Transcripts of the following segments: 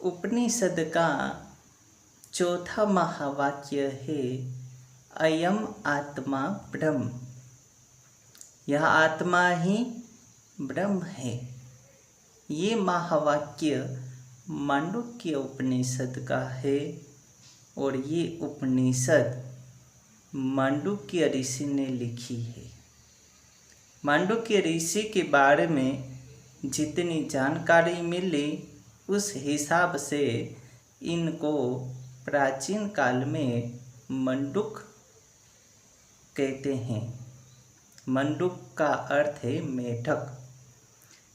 उपनिषद का चौथा महावाक्य है अयम आत्मा ब्रह्म। यह आत्मा ही ब्रह्म है। ये महावाक्य मांडुक्य उपनिषद का है और ये उपनिषद मांडुक्य ऋषि ने लिखी है। मांडुक्य ऋषि के बारे में जितनी जानकारी मिली उस हिसाब से इनको प्राचीन काल में मंडूक कहते हैं। मंडूक का अर्थ है मेढक।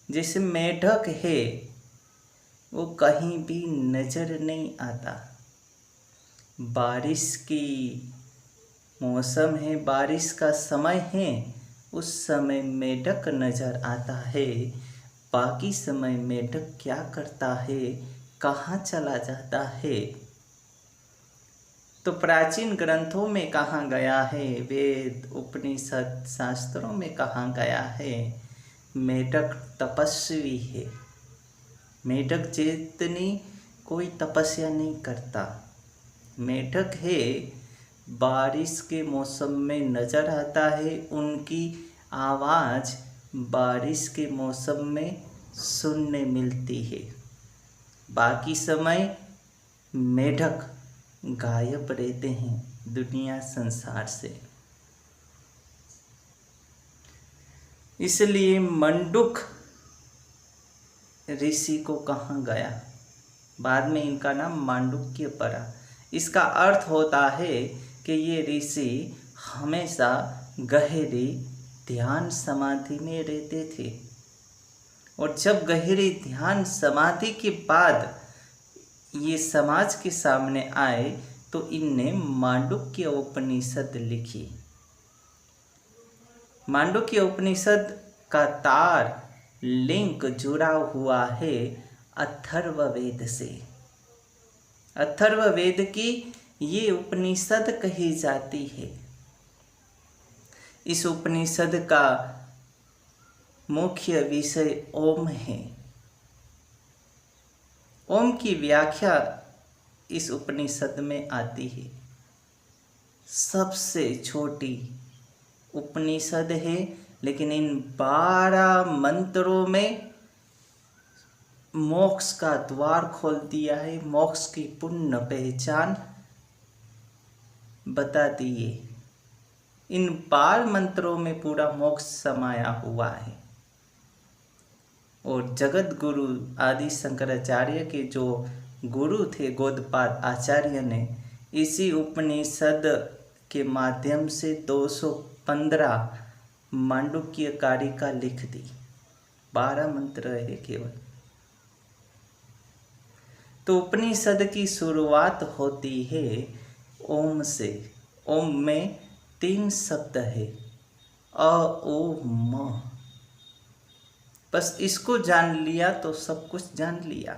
जैसे मेढक है वो कहीं भी नज़र नहीं आता। बारिश की मौसम है, बारिश का समय है, उस समय मेढक नज़र आता है। बाकी समय मेढक क्या करता है, कहाँ चला जाता है? तो प्राचीन ग्रंथों में कहा गया है, वेद उपनिषद शास्त्रों में कहा गया है, मेढक तपस्वी है। मेढक जितनी कोई तपस्या नहीं करता। मेढक है बारिश के मौसम में नज़र आता है। उनकी आवाज़ बारिश के मौसम में सुनने मिलती है। बाकी समय मेढक गायब रहते हैं दुनिया संसार से। इसलिए मंडूक ऋषि को कहा गया। बाद में इनका नाम मांडुक्य पड़ा। इसका अर्थ होता है कि ये ऋषि हमेशा गहरी ध्यान समाधि में रहते थे और जब गहरी ध्यान समाधि के बाद ये समाज के सामने आए तो इनने मांडुक्य उपनिषद लिखी। मांडुक्य उपनिषद का तार लिंक जुड़ा हुआ है अथर्ववेद से। अथर्ववेद की ये उपनिषद कही जाती है। इस उपनिषद का मुख्य विषय ओम है। ओम की व्याख्या इस उपनिषद में आती है। सबसे छोटी उपनिषद है, लेकिन इन 12 मंत्रों में मोक्ष का द्वार खोल दिया है। मोक्ष की पूर्ण पहचान बता दी है। इन 12 मंत्रों में पूरा मोक्ष समाया हुआ है। और जगत गुरु आदि शंकराचार्य के जो गुरु थे गौडपाद आचार्य ने इसी उपनिषद के माध्यम से 215 मांडुक्य कारिका लिख दी। 12 मंत्र है केवल। तो उपनिषद की शुरुआत होती है ओम से। ओम में 3 शब्द है अ ओ म। बस इसको जान लिया तो सब कुछ जान लिया।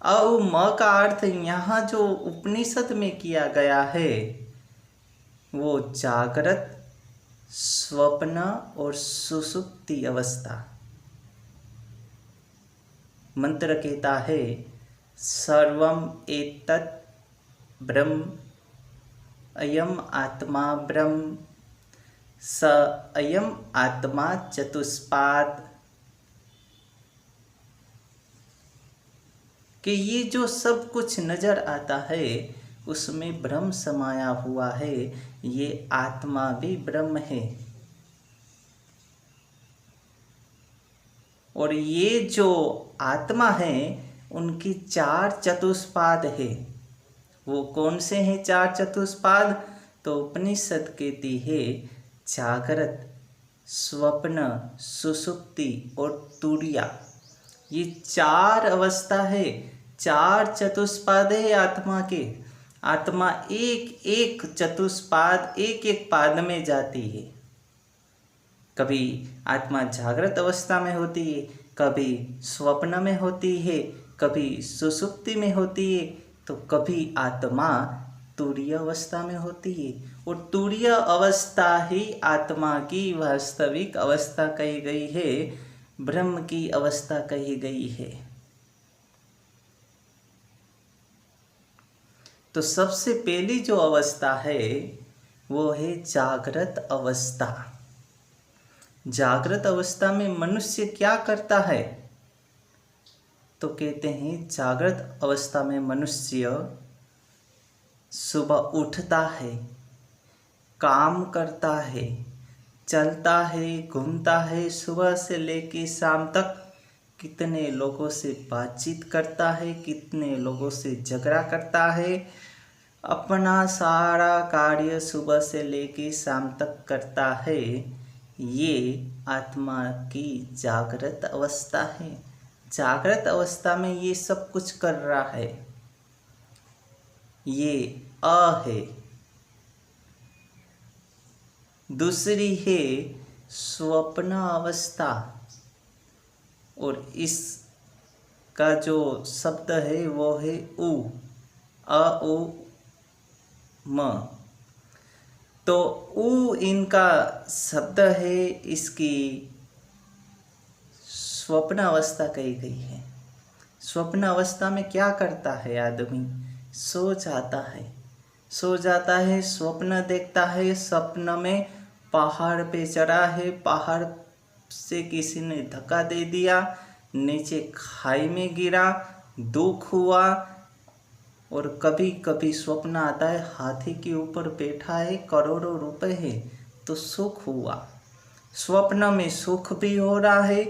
अ ओ म का अर्थ यहाँ जो उपनिषद में किया गया है वो जागृत, स्वप्न और सुषुप्ति अवस्था। मंत्र कहता है सर्वम एतत् ब्रह्म अयम आत्मा ब्रह्म स अयम आत्मा चतुष्पाद। कि ये जो सब कुछ नजर आता है उसमें ब्रह्म समाया हुआ है। ये आत्मा भी ब्रह्म है। और ये जो आत्मा है उनकी 4 चतुष्पाद है। वो कौन से हैं 4 चतुष्पाद? तो उपनिषद कहती है जागृत, स्वप्न, सुषुप्ति और तुर्या। ये 4 अवस्था है, 4 चतुष्पाद है आत्मा के। आत्मा एक एक चतुष्पाद एक एक पाद में जाती है। कभी आत्मा जागृत अवस्था में होती है, कभी स्वप्न में होती है, कभी सुषुप्ति में होती है, तो कभी आत्मा तुरीय अवस्था में होती है। और तुरीय अवस्था ही आत्मा की वास्तविक अवस्था कही गई है, ब्रह्म की अवस्था कही गई है। तो सबसे पहली जो अवस्था है वो है जागृत अवस्था। जागृत अवस्था में मनुष्य क्या करता है? तो कहते हैं जागृत अवस्था में मनुष्य सुबह उठता है, काम करता है, चलता है, घूमता है, सुबह से लेकर शाम तक कितने लोगों से बातचीत करता है, कितने लोगों से झगड़ा करता है, अपना सारा कार्य सुबह से लेकर शाम तक करता है। ये आत्मा की जागृत अवस्था है। जागृत अवस्था में ये सब कुछ कर रहा है। ये है। दूसरी है स्वप्न अवस्था, और इसका जो शब्द है वो है उ, अ उ म। तो उ इनका शब्द है, इसकी स्वप्न अवस्था कही गई है। स्वप्न अवस्था में क्या करता है आदमी? सो जाता है, सो जाता है, स्वप्न देखता है। स्वप्न में पहाड़ पे चढ़ा है, पहाड़ से किसी ने धक्का दे दिया, नीचे खाई में गिरा, दुख हुआ। और कभी कभी स्वप्न आता है हाथी के ऊपर बैठा है, करोड़ों रुपए है, तो सुख हुआ। स्वप्न में सुख भी हो रहा है,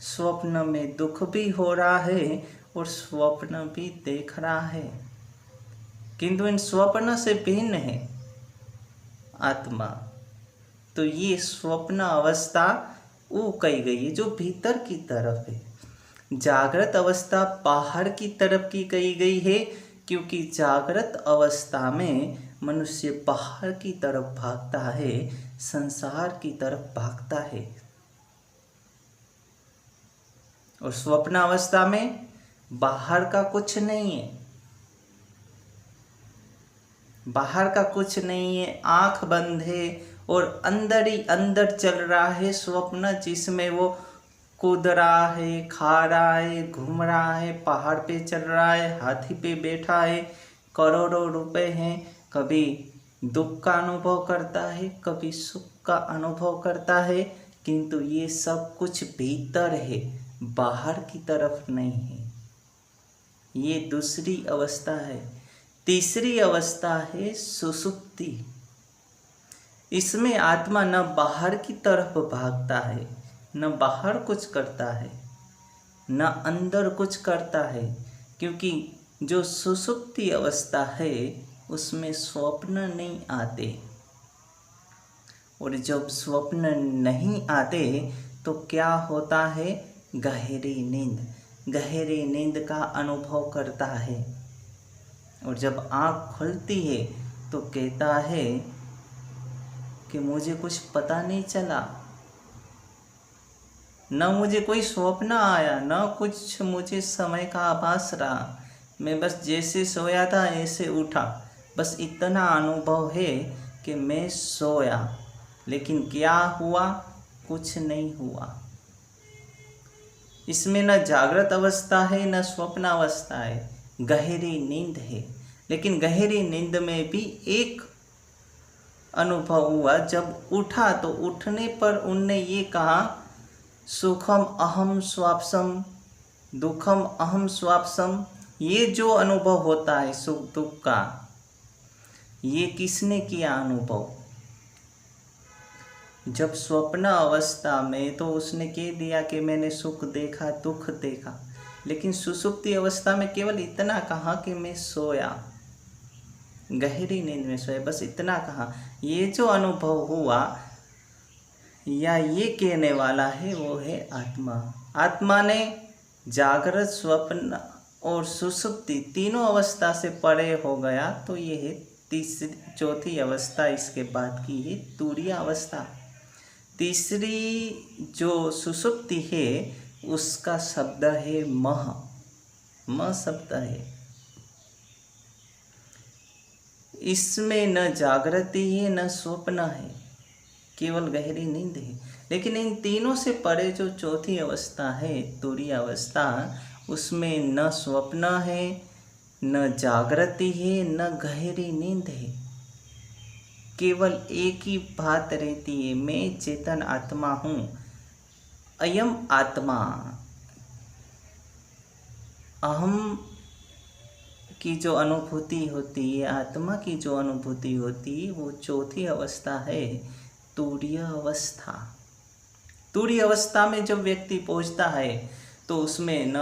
स्वप्न में दुख भी हो रहा है, और स्वप्न भी देख रहा है, किंतु इन स्वप्न से भिन्न है आत्मा। तो ये स्वप्न अवस्था वो कही गई है जो भीतर की तरफ है। जागृत अवस्था बाहर की तरफ की कही गई है, क्योंकि जागृत अवस्था में मनुष्य बाहर की तरफ भागता है, संसार की तरफ भागता है। और स्वप्न अवस्था में बाहर का कुछ नहीं है, बाहर का कुछ नहीं है, आंख बंद है और अंदर ही अंदर चल रहा है स्वप्न, जिसमें वो कूद रहा है, खा रहा है, घूम रहा है, पहाड़ पे चल रहा है, हाथी पे बैठा है, करोड़ों रुपए हैं। कभी दुख का अनुभव करता है, कभी सुख का अनुभव करता है, किंतु ये सब कुछ भीतर है, बाहर की तरफ नहीं है। ये दूसरी अवस्था है। तीसरी अवस्था है सुषुप्ति। इसमें आत्मा न बाहर की तरफ भागता है, न बाहर कुछ करता है, न अंदर कुछ करता है, क्योंकि जो सुषुप्ति अवस्था है उसमें स्वप्न नहीं आते। और जब स्वप्न नहीं आते तो क्या होता है? गहरी नींद, गहरी नींद का अनुभव करता है। और जब आँख खुलती है तो कहता है कि मुझे कुछ पता नहीं चला, न मुझे कोई स्वप्न आया, न कुछ मुझे समय का आभास रहा। मैं बस जैसे सोया था ऐसे उठा, बस इतना अनुभव है कि मैं सोया, लेकिन क्या हुआ? कुछ नहीं हुआ। इसमें न जागृत अवस्था है, न स्वप्न अवस्था है, गहरी नींद है। लेकिन गहरी नींद में भी एक अनुभव हुआ। जब उठा तो उठने पर उनने ये कहा, सुखम अहम स्वाप्सम, दुखम अहम स्वाप्सम। ये जो अनुभव होता है सुख दुख का, ये किसने किया अनुभव? जब स्वप्न अवस्था में तो उसने कह दिया कि मैंने सुख देखा, दुख देखा, लेकिन सुषुप्ति अवस्था में केवल इतना कहा कि मैं सोया, गहरी नींद में सोया, बस इतना कहा। ये जो अनुभव हुआ या ये कहने वाला है वो है आत्मा। आत्मा ने जागृत, स्वप्न और सुषुप्ति तीनों अवस्था से परे हो गया, तो ये है चौथी अवस्था। इसके बाद की है तुरीय अवस्था। तीसरी जो सुषुप्ति है उसका शब्द है मह, म शब्द है। इसमें न जागृति है न स्वप्न है, केवल गहरी नींद है। लेकिन इन तीनों से परे जो चौथी अवस्था है तुरीय अवस्था, उसमें न स्वप्न है, न जागृति है न गहरी नींद है, केवल एक ही बात रहती है, मैं चेतन आत्मा हूँ। अयम आत्मा, अहम की जो अनुभूति होती है, आत्मा की जो अनुभूति होती है, वो चौथी अवस्था है, तुरीय अवस्था। तुरीय अवस्था में जब व्यक्ति पहुंचता है तो उसमें न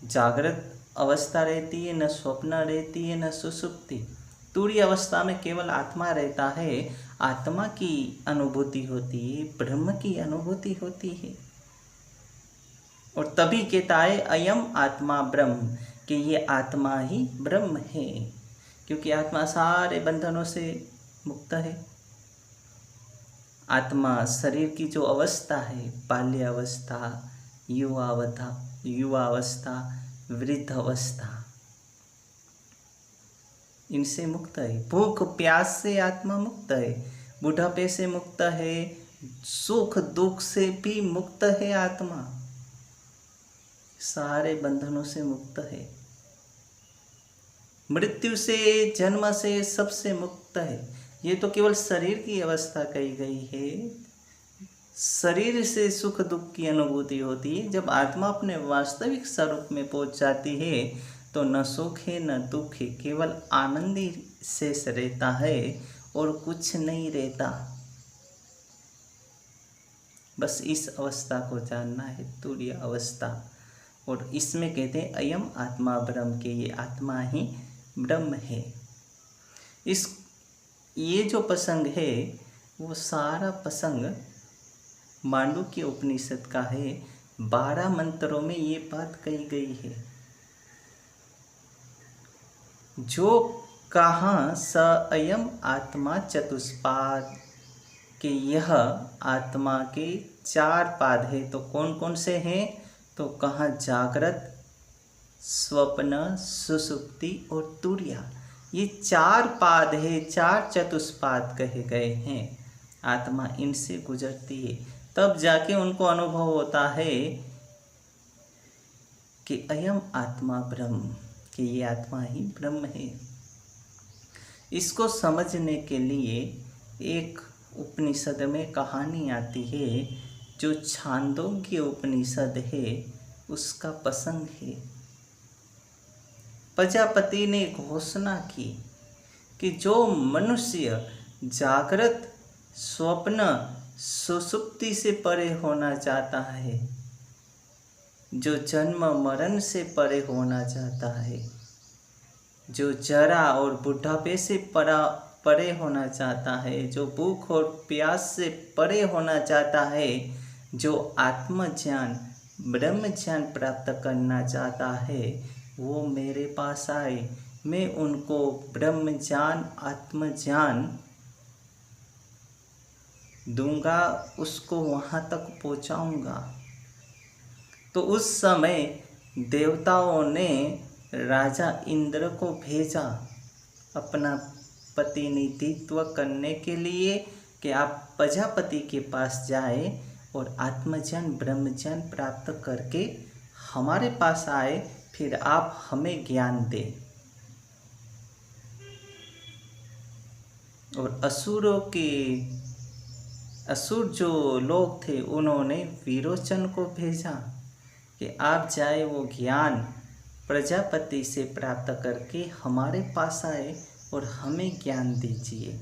जागृत अवस्था रहती है, न स्वप्न रहती है, न सुषुप्ति। तुरीय अवस्था में केवल आत्मा रहता है, आत्मा की अनुभूति होती है, ब्रह्म की अनुभूति होती है। और तभी कहता है अयम आत्मा ब्रह्म, कि ये आत्मा ही ब्रह्म है, क्योंकि आत्मा सारे बंधनों से मुक्त है। आत्मा शरीर की जो अवस्था है, बाल्य अवस्था, युवावस्था, वृद्ध अवस्था, इनसे मुक्त है। भूख प्यास से आत्मा मुक्त है, बुढ़ापे से मुक्त है, सुख दुख से भी मुक्त है आत्मा, सारे बंधनों से मुक्त है, मृत्यु से, जन्म से, सबसे मुक्त है। ये तो केवल शरीर की अवस्था कही गई है। शरीर से सुख दुख की अनुभूति होती है। जब आत्मा अपने वास्तविक स्वरूप में पहुंच जाती है तो न सुख है न दुख है, केवल आनंद ही शेष रहता है और कुछ नहीं रहता। बस इस अवस्था को जानना है, तुरीय अवस्था। और इसमें कहते हैं अयम आत्मा ब्रह्म, के ये आत्मा ही ब्रह्म है। ये जो प्रसंग है वो सारा प्रसंग मांडुक्य उपनिषद का है। 12 मंत्रों में ये बात कही गई है। जो कहा स अयम आत्मा चतुष्पाद, कि यह आत्मा के 4 पाद है। तो कौन कौन से हैं? तो कहा जागृत, स्वप्न, सुषुप्ति और तुरीय। ये 4 पाद है, 4 चतुष्पाद कहे गए हैं। आत्मा इनसे गुजरती है, तब जाके उनको अनुभव होता है कि अयम आत्मा ब्रह्म, कि ये आत्मा ही ब्रह्म है। इसको समझने के लिए एक उपनिषद में कहानी आती है, जो छांदोग्य उपनिषद है उसका प्रसंग है। प्रजापति ने घोषणा की कि जो मनुष्य जागृत, स्वप्न, सुषुप्ति से परे होना चाहता है, जो जन्म मरण से परे होना चाहता है, जो जरा और बुढ़ापे से परे होना चाहता है, जो भूख और प्यास से परे होना चाहता है, जो आत्मज्ञान, ब्रह्म ज्ञान प्राप्त करना चाहता है, वो मेरे पास आए। मैं उनको ब्रह्म ज्ञान, आत्मज्ञान दूंगा, उसको वहाँ तक पहुँचाऊँगा। तो उस समय देवताओं ने राजा इंद्र को भेजा अपना प्रतिनिधित्व करने के लिए, कि आप प्रजापति के पास जाए और आत्मज्ञान, ब्रह्मज्ञान प्राप्त करके हमारे पास आए, फिर आप हमें ज्ञान दें। और असुर जो लोग थे उन्होंने विरोचन को भेजा कि आप जाए, वो ज्ञान प्रजापति से प्राप्त करके हमारे पास आए और हमें ज्ञान दीजिए।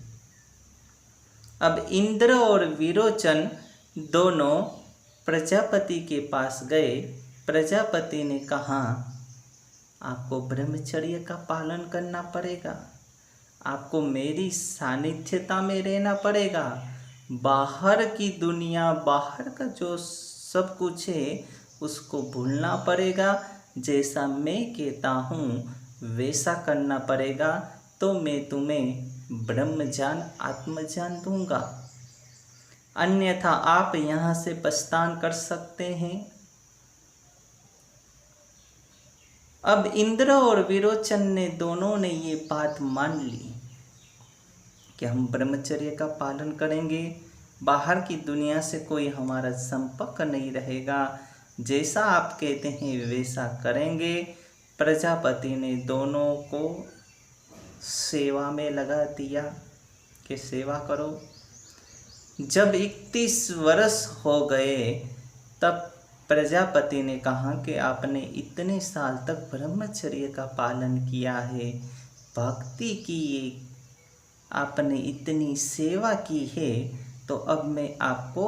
अब इंद्र और विरोचन दोनों प्रजापति के पास गए। प्रजापति ने कहा, आपको ब्रह्मचर्य का पालन करना पड़ेगा, आपको मेरी सानिध्यता में रहना पड़ेगा, बाहर की दुनिया, बाहर का जो सब कुछ है उसको भूलना पड़ेगा, जैसा मैं कहता हूँ वैसा करना पड़ेगा, तो मैं तुम्हें ब्रह्म ज्ञान, आत्मज्ञान दूंगा, अन्यथा आप यहाँ से प्रस्थान कर सकते हैं। अब इंद्र और विरोचन ने दोनों ने ये बात मान ली कि हम ब्रह्मचर्य का पालन करेंगे, बाहर की दुनिया से कोई हमारा संपर्क नहीं रहेगा, जैसा आप कहते हैं वैसा करेंगे, प्रजापति ने दोनों को सेवा में लगा दिया कि सेवा करो। जब 31 वर्ष हो गए तब प्रजापति ने कहा कि आपने इतने साल तक ब्रह्मचर्य का पालन किया है, भक्ति की है, आपने इतनी सेवा की है, तो अब मैं आपको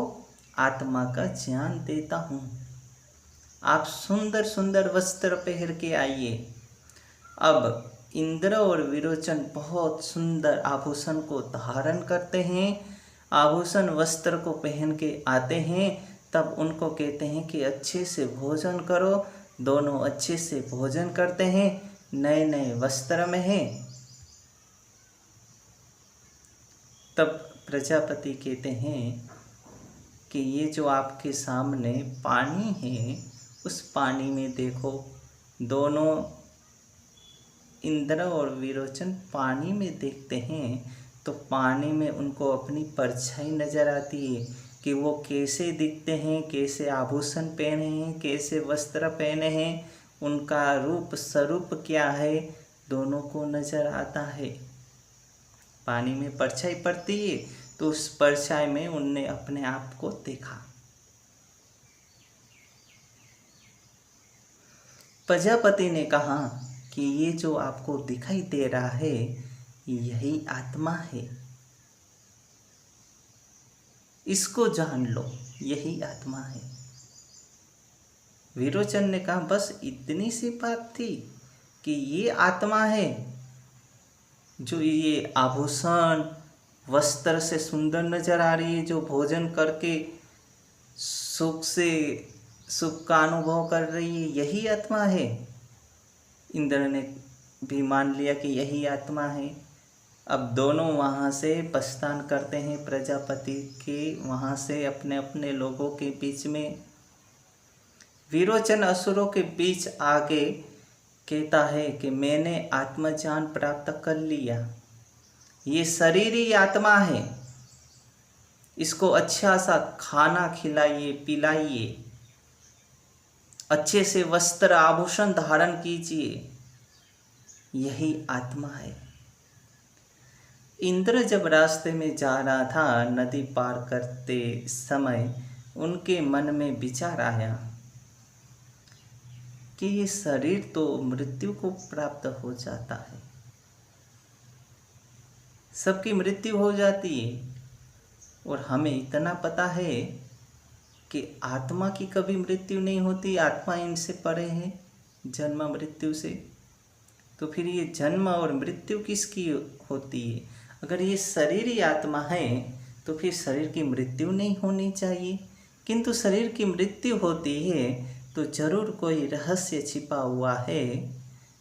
आत्मा का ज्ञान देता हूँ। आप सुंदर सुंदर वस्त्र पहन के आइए। अब इंद्र और विरोचन बहुत सुंदर आभूषण को धारण करते हैं, आभूषण वस्त्र को पहन के आते हैं। तब उनको कहते हैं कि अच्छे से भोजन करो। दोनों अच्छे से भोजन करते हैं, नए नए वस्त्र में हैं। तब प्रजापति कहते हैं कि ये जो आपके सामने पानी है, उस पानी में देखो। दोनों इंद्र और विरोचन पानी में देखते हैं तो पानी में उनको अपनी परछाई नज़र आती है कि वो कैसे दिखते हैं, कैसे आभूषण पहने हैं, कैसे वस्त्र पहने हैं, उनका रूप स्वरूप क्या है, दोनों को नज़र आता है। पानी में परछाई पड़ती है तो उस परछाई में उनने अपने आप को देखा। प्रजापति ने कहा कि ये जो आपको दिखाई दे रहा है, यही आत्मा है, इसको जान लो, यही आत्मा है। विरोचन ने कहा बस इतनी सी बात थी कि ये आत्मा है जो ये आभूषण वस्त्र से सुंदर नजर आ रही है, जो भोजन करके सुख का अनुभव कर रही है, यही आत्मा है। इंद्र ने भी मान लिया कि यही आत्मा है। अब दोनों वहाँ से प्रस्थान करते हैं प्रजापति के वहाँ से अपने अपने लोगों के बीच में। विरोचन असुरों के बीच आके कहता है कि मैंने आत्मज्ञान प्राप्त कर लिया, ये शरीर ही आत्मा है, इसको अच्छा सा खाना खिलाइए, पिलाइए, अच्छे से वस्त्र आभूषण धारण कीजिए, यही आत्मा है। इंद्र जब रास्ते में जा रहा था, नदी पार करते समय उनके मन में विचार आया कि ये शरीर तो मृत्यु को प्राप्त हो जाता है, सबकी मृत्यु हो जाती है, और हमें इतना पता है कि आत्मा की कभी मृत्यु नहीं होती, आत्मा इनसे परे है जन्म मृत्यु से। तो फिर ये जन्म और मृत्यु किसकी होती है? अगर ये शरीर ही आत्मा है तो फिर शरीर की मृत्यु नहीं होनी चाहिए, किंतु शरीर की मृत्यु होती है तो जरूर कोई रहस्य छिपा हुआ है।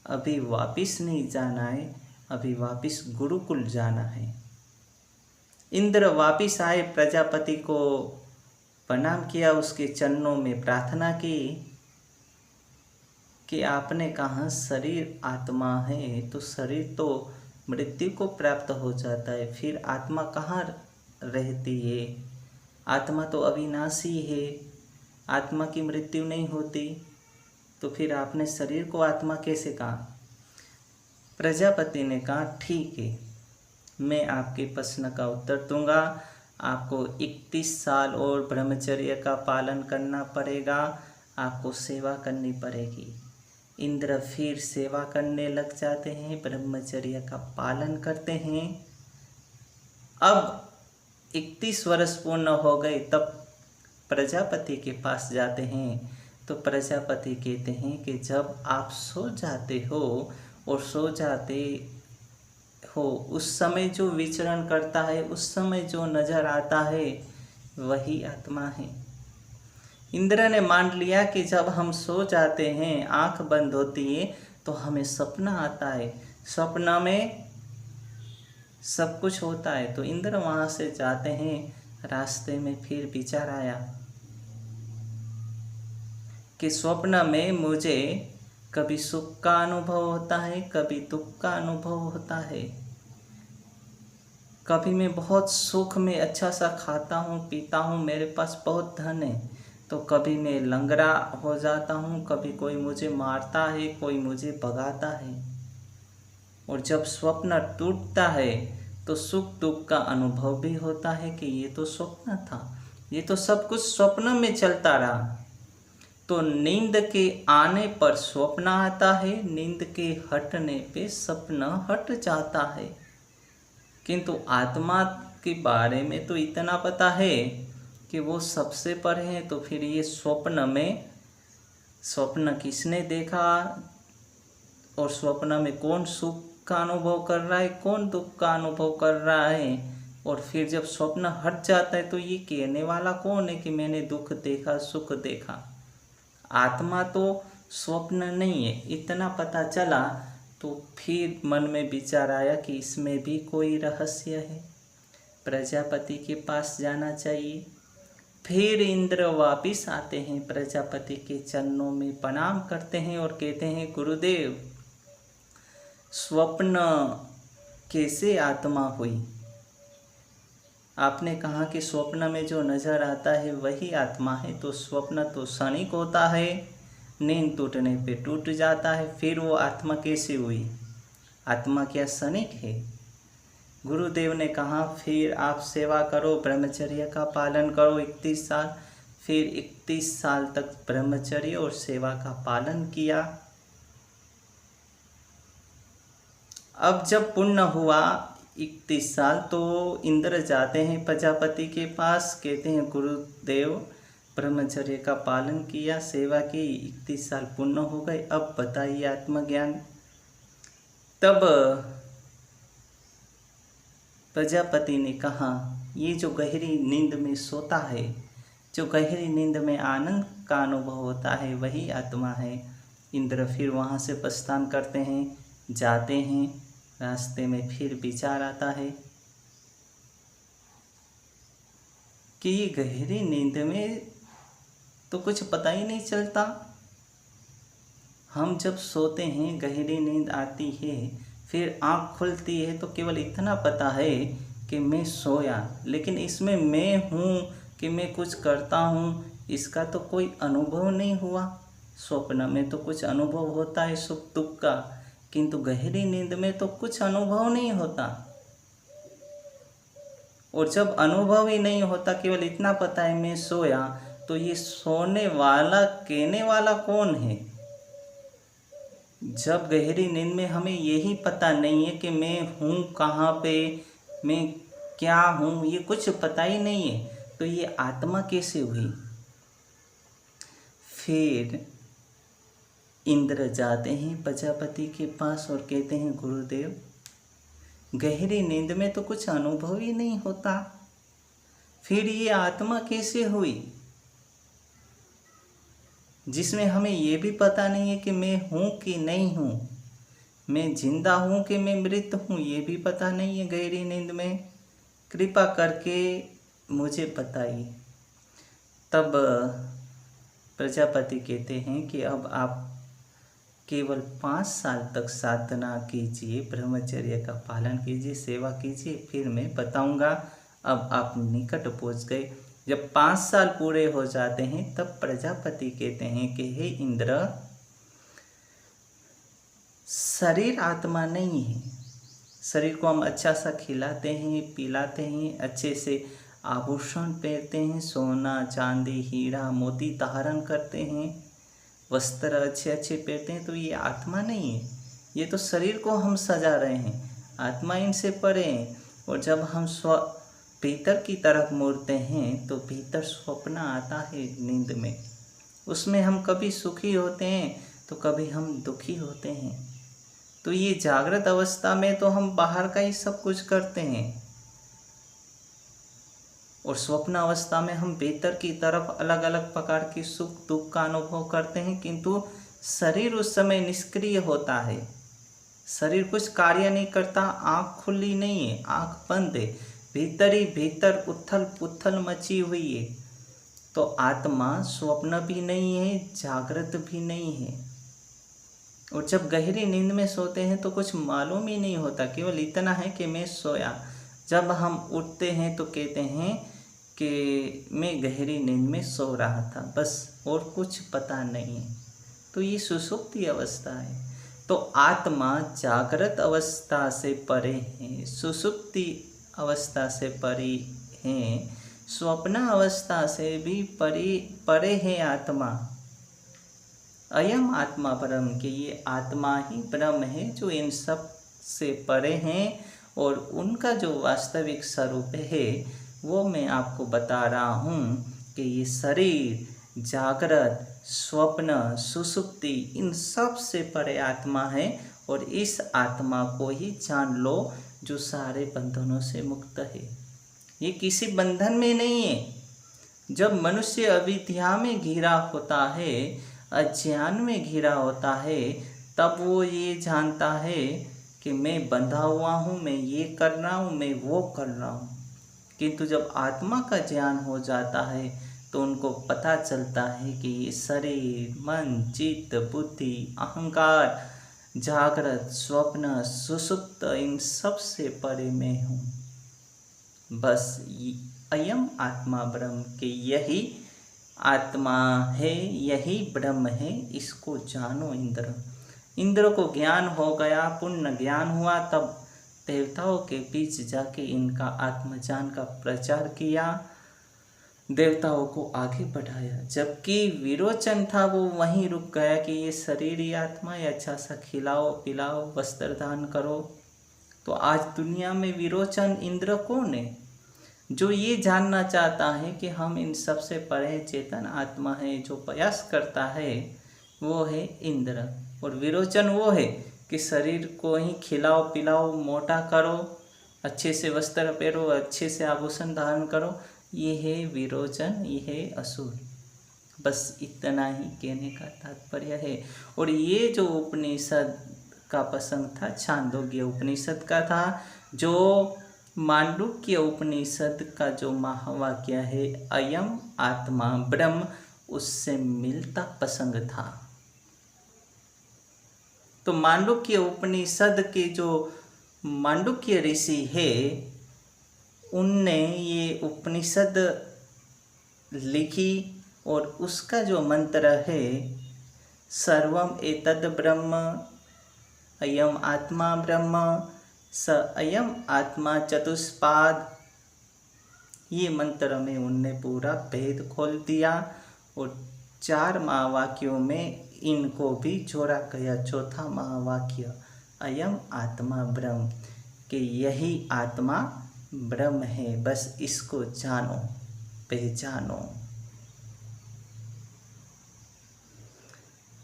अभी वापिस नहीं जाना है, अभी वापिस गुरुकुल जाना है। इंद्र वापिस आए, प्रजापति को प्रणाम किया, उसके चरणों में प्रार्थना की कि आपने कहा शरीर आत्मा है, तो शरीर तो मृत्यु को प्राप्त हो जाता है, फिर आत्मा कहाँ रहती है? आत्मा तो अविनाशी है, आत्मा की मृत्यु नहीं होती, तो फिर आपने शरीर को आत्मा कैसे कहा? प्रजापति ने कहा ठीक है, मैं आपके प्रश्न का उत्तर दूंगा। आपको 31 साल और ब्रह्मचर्य का पालन करना पड़ेगा, आपको सेवा करनी पड़ेगी। इंद्र फिर सेवा करने लग जाते हैं, ब्रह्मचर्य का पालन करते हैं। अब 31 वर्ष पूर्ण हो गए, तब प्रजापति के पास जाते हैं। तो प्रजापति कहते हैं कि जब आप सो जाते हो और सो जाते हो, उस समय जो विचरण करता है, उस समय जो नजर आता है, वही आत्मा है। इंद्र ने मान लिया कि जब हम सो जाते हैं, आंख बंद होती है, तो हमें सपना आता है, स्वप्न में सब कुछ होता है। तो इंद्र वहाँ से जाते हैं। रास्ते में फिर विचार आया कि स्वप्न में मुझे कभी सुख का अनुभव होता है, कभी दुख का अनुभव होता है। कभी मैं बहुत सुख में अच्छा सा खाता हूँ, पीता हूँ, मेरे पास बहुत धन है, तो कभी मैं लंगड़ा हो जाता हूँ, कभी कोई मुझे मारता है, कोई मुझे भगाता है। और जब स्वप्न टूटता है तो सुख दुख का अनुभव भी होता है कि ये तो स्वप्न था, ये तो सब कुछ स्वप्न में चलता रहा। तो नींद के आने पर स्वप्न आता है, नींद के हटने पे सपना हट जाता है। किंतु आत्मा के बारे में तो इतना पता है कि वो सबसे परे है। तो फिर ये स्वप्न किसने देखा और स्वप्न में कौन सुख का अनुभव कर रहा है, कौन दुख का अनुभव कर रहा है, और फिर जब स्वप्न हट जाता है तो ये कहने वाला कौन है कि मैंने दुख देखा, सुख देखा। आत्मा तो स्वप्न नहीं है, इतना पता चला। तो फिर मन में विचार आया कि इसमें भी कोई रहस्य है, प्रजापति के पास जाना चाहिए। फिर इंद्र वापिस आते हैं, प्रजापति के चरणों में प्रणाम करते हैं और कहते हैं, गुरुदेव स्वप्न कैसे आत्मा हुई? आपने कहा कि स्वप्न में जो नजर आता है वही आत्मा है। तो स्वप्न तो क्षणिक होता है, नींद टूटने पे टूट जाता है, फिर वो आत्मा कैसे हुई? आत्मा क्या क्षणिक है? गुरुदेव ने कहा, फिर आप सेवा करो, ब्रह्मचर्य का पालन करो 31 साल। फिर 31 साल तक ब्रह्मचर्य और सेवा का पालन किया। अब जब पूर्ण हुआ 31 साल तो इंद्र जाते हैं प्रजापति के पास, कहते हैं, गुरुदेव ब्रह्मचर्य का पालन किया, सेवा की, 31 साल पूर्ण हो गए, अब बताइए आत्मज्ञान। तब प्रजापति ने कहा, ये जो गहरी नींद में सोता है, जो गहरी नींद में आनंद का अनुभव होता है, वही आत्मा है। इंद्र फिर वहाँ से प्रस्थान करते हैं, जाते हैं। रास्ते में फिर विचार आता है कि ये गहरी नींद में तो कुछ पता ही नहीं चलता। हम जब सोते हैं, गहरी नींद आती है, फिर आँख खुलती है तो केवल इतना पता है कि मैं सोया, लेकिन इसमें मैं हूँ कि मैं कुछ करता हूँ, इसका तो कोई अनुभव नहीं हुआ। स्वप्न में तो कुछ अनुभव होता है सुख दुख का, किंतु गहरी नींद में तो कुछ अनुभव नहीं होता। और जब अनुभव ही नहीं होता, केवल इतना पता है मैं सोया, तो ये सोने वाला, कहने वाला कौन है? जब गहरी नींद में हमें यही पता नहीं है कि मैं हूँ कहाँ पे, मैं क्या हूँ, ये कुछ पता ही नहीं है, तो ये आत्मा कैसे हुई? फिर इंद्र जाते हैं प्रजापति के पास और कहते हैं, गुरुदेव गहरी नींद में तो कुछ अनुभव ही नहीं होता, फिर ये आत्मा कैसे हुई जिसमें हमें ये भी पता नहीं है कि मैं हूँ कि नहीं हूँ, मैं जिंदा हूँ कि मैं मृत हूँ, ये भी पता नहीं है गहरी नींद में, कृपा करके मुझे बताइए। तब प्रजापति कहते हैं कि अब आप केवल 5 साल तक साधना कीजिए, ब्रह्मचर्य का पालन कीजिए, सेवा कीजिए, फिर मैं बताऊंगा। अब आप निकट पहुंच गए। जब 5 साल पूरे हो जाते हैं तब प्रजापति कहते हैं कि हे इंद्र, शरीर आत्मा नहीं है। शरीर को हम अच्छा सा खिलाते हैं, पिलाते हैं, अच्छे से आभूषण पहनते हैं, सोना चांदी हीरा मोती धारण करते हैं, वस्त्र अच्छे अच्छे पहनते हैं, तो ये आत्मा नहीं है। ये तो शरीर को हम सजा रहे हैं, आत्मा इनसे परे है। और जब हम भीतर की तरफ मुड़ते हैं तो भीतर स्वप्न आता है नींद में, उसमें हम कभी सुखी होते हैं तो कभी हम दुखी होते हैं। तो ये जागृत अवस्था में तो हम बाहर का ही सब कुछ करते हैं, और स्वप्न अवस्था में हम भीतर की तरफ अलग अलग प्रकार की सुख दुख का अनुभव करते हैं, किंतु शरीर उस समय निष्क्रिय होता है, शरीर कुछ कार्य नहीं करता, आँख खुली नहीं है, आँख बंद है, भीतर ही भीतर उथल पुथल मची हुई है। तो आत्मा स्वप्न भी नहीं है, जागृत भी नहीं है। और जब गहरी नींद में सोते हैं तो कुछ मालूम ही नहीं होता, केवल इतना है कि मैं सोया। जब हम उठते हैं तो कहते हैं कि मैं गहरी नींद में सो रहा था, बस और कुछ पता नहीं है। तो ये सुषुप्ति अवस्था है। तो आत्मा जागृत अवस्था से परे है, सुषुप्ति अवस्था से परे है, स्वप्न अवस्था से भी परे है आत्मा। अयम आत्मा ब्रह्म, के ये आत्मा ही ब्रह्म है जो इन सब से परे हैं, और उनका जो वास्तविक स्वरूप है वो मैं आपको बता रहा हूँ कि ये शरीर, जागृत, स्वप्न, सुषुप्ति, इन सब से परे आत्मा है। और इस आत्मा को ही जान लो जो सारे बंधनों से मुक्त है। ये किसी बंधन में नहीं है। जब मनुष्य अविद्या में घिरा होता है, अज्ञान में घिरा होता है, तब वो ये जानता है कि मैं बंधा हुआ हूँ, मैं ये कर रहा हूँ, मैं वो कर रहा हूँ। किंतु जब आत्मा का ज्ञान हो जाता है तो उनको पता चलता है कि ये शरीर, मन, चित्त, बुद्धि, अहंकार, जागृत, स्वप्न, सुषुप्त, इन सब से परे मैं हूँ। बस अयम आत्मा ब्रह्म, के यही आत्मा है, यही ब्रह्म है, इसको जानो। इंद्र को ज्ञान हो गया, पूर्ण ज्ञान हुआ, तब देवताओं के बीच जाके इनका आत्मज्ञान का प्रचार किया, देवताओं को आगे बढ़ाया। जबकि विरोचन था वो वहीं रुक गया कि ये शरीर ही आत्मा है, अच्छा सा खिलाओ पिलाओ, वस्त्र दान करो। तो आज दुनिया में विरोचन इंद्र कौन है? जो ये जानना चाहता है कि हम इन सबसे परे चेतन आत्मा है, जो प्रयास करता है वो है इंद्र। और विरोचन वो है कि शरीर को ही खिलाओ पिलाओ, मोटा करो, अच्छे से वस्त्र पहनो, अच्छे से आभूषण धारण करो। ये है विरोचन, ये है असुर। बस इतना ही कहने का तात्पर्य है। और ये जो उपनिषद का प्रसंग था, छांदोग्य उपनिषद का था, जो मांडुक्य उपनिषद का जो महावाक्य है अयम आत्मा ब्रह्म, उससे मिलता प्रसंग था। तो मांडुक्य उपनिषद के जो मांडुक्य ऋषि है, उनने ये उपनिषद लिखी और उसका जो मंत्र है सर्वम एतद् ब्रह्म अयम आत्मा ब्रह्म स अयम आत्मा चतुष्पाद, ये मंत्र में उनने पूरा भेद खोल दिया। और 4 महावाक्यों में इनको भी जोड़ा गया। चौथा महावाक्य अयम आत्मा ब्रह्म, कि यही आत्मा ब्रह्म है, बस इसको जानो, पहचानो।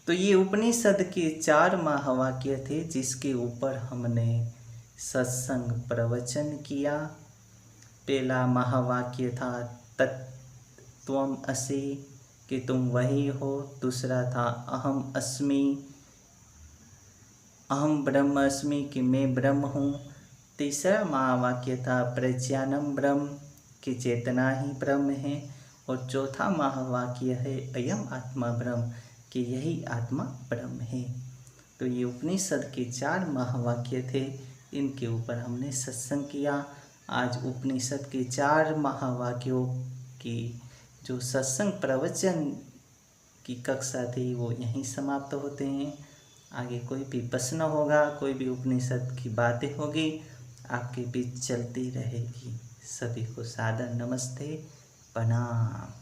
तो ये उपनिषद के 4 महावाक्य थे जिसके ऊपर हमने सत्संग प्रवचन किया। पहला महावाक्य था तत्त्वम् असि, कि तुम वही हो। दूसरा था अहम अस्मि, अहम ब्रह्म अस्मि, कि मैं ब्रह्म हूँ। तीसरा महावाक्य था प्रज्ञानम ब्रह्म, कि चेतना ही ब्रह्म है। और चौथा महावाक्य है अयम आत्मा ब्रह्म, कि यही आत्मा ब्रह्म है। तो ये उपनिषद के 4 महावाक्य थे, इनके ऊपर हमने सत्संग किया। आज उपनिषद के 4 महावाक्यों की जो सत्संग प्रवचन की कक्षा थी वो यहीं समाप्त होते हैं। आगे कोई भी प्रश्न होगा, कोई भी उपनिषद की बातें होगी, आपके बीच चलती रहेगी। सभी को सादर नमस्ते, प्रणाम।